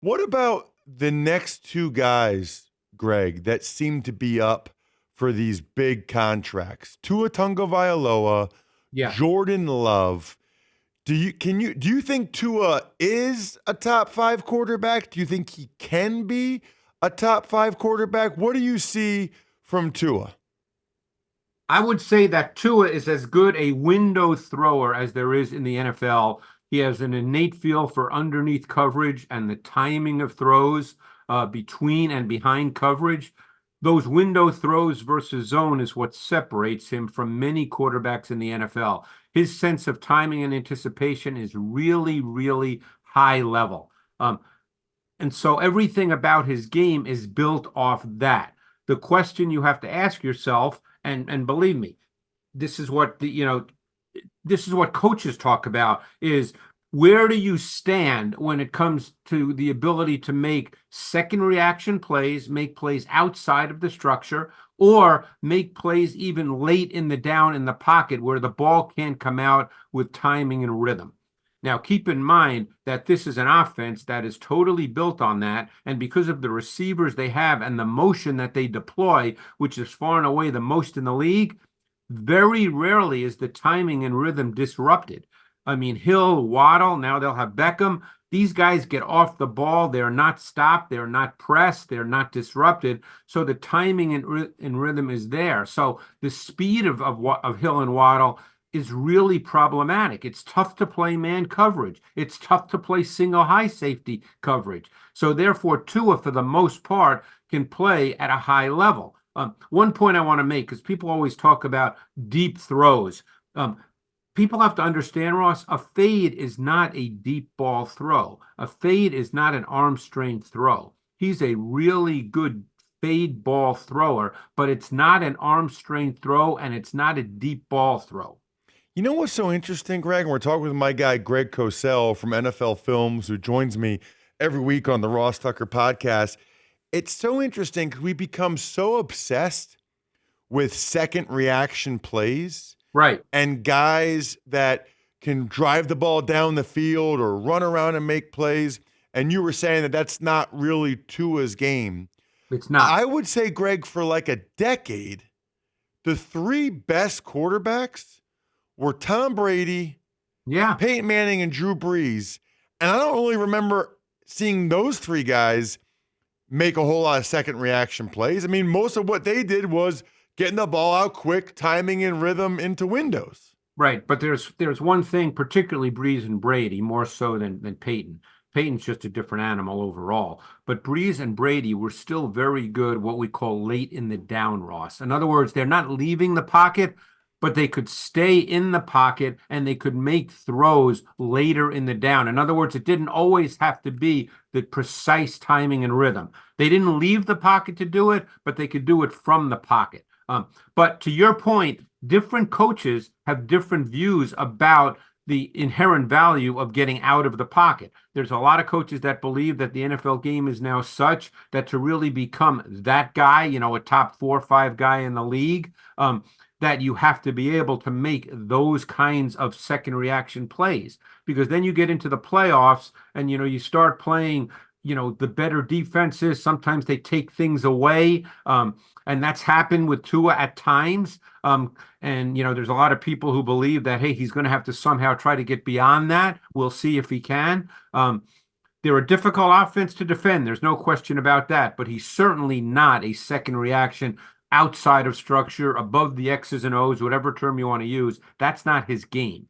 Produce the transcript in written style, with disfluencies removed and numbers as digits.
What about the next two guys, Greg, that seem to be up for these big contracts? Tua Tagovailoa, Yeah. Jordan Love. Do you think Tua is a top five quarterback? Do you think he can be a top five quarterback? What do you see from Tua? I would say that Tua is as good a window thrower as there is in the NFL. He has an innate feel for underneath coverage and the timing of throws between and behind coverage. Those window throws versus zone is what separates him from many quarterbacks in the NFL. His sense of timing and anticipation is really, really high level. And so everything about his game is built off that. The question you have to ask yourself, and believe me, this is what this is what coaches talk about is where do you stand when it comes to the ability to make second reaction plays, make plays outside of the structure, or make plays even late in the down in the pocket where the ball can't come out with timing and rhythm. Now, keep in mind that this is an offense that is totally built on that. And because of the receivers they have and the motion that they deploy, which is far and away the most in the league, very rarely is the timing and rhythm disrupted. I mean, Hill, Waddle, now they'll have Beckham. These guys get off the ball. They're not stopped. They're not pressed. They're not disrupted. So the timing and rhythm is there. So the speed of Hill and Waddle is really problematic. It's tough to play man coverage. It's tough to play single high safety coverage. So therefore, Tua, for the most part, can play at a high level. One point I want to make, because people always talk about deep throws. People have to understand, Ross, a fade is not a deep ball throw. A fade is not an arm strength throw. He's a really good fade ball thrower, but it's not an arm strength throw and it's not a deep ball throw. You know what's so interesting, Greg? And we're talking with my guy, Greg Cosell from NFL Films, who joins me every week on the Ross Tucker podcast. It's so interesting because we become so obsessed with second reaction plays Right. and guys that can drive the ball down the field or run around and make plays. And you were saying that that's not really Tua's game. It's not. I would say, Greg, for like a decade, the three best quarterbacks were Tom Brady, Yeah. Peyton Manning, and Drew Brees. And I don't really remember seeing those three guys make a whole lot of second reaction plays. I mean, most of what they did was getting the ball out quick, timing and rhythm into windows. Right. But there's one thing, particularly Breeze and Brady, more so than Peyton. Peyton's just a different animal overall. But Breeze and Brady were still very good, what we call late in the down, Ross. In other words, they're not leaving the pocket, but they could stay in the pocket and they could make throws later in the down. In other words, it didn't always have to be the precise timing and rhythm. They didn't leave the pocket to do it, but they could do it from the pocket. But to your point, different coaches have different views about the inherent value of getting out of the pocket. There's a lot of coaches that believe that the NFL game is now such that to really become that guy, a top 4 or 5 guy in the league, that you have to be able to make those kinds of second reaction plays. Because then you get into the playoffs and, you start playing, the better defenses. Sometimes they take things away. And that's happened with Tua at times. And there's a lot of people who believe that, hey, he's going to have to somehow try to get beyond that. We'll see if he can. They're a difficult offense to defend. There's no question about that. But he's certainly not a second reaction outside of structure, above the X's and O's, whatever term you want to use. That's not his game.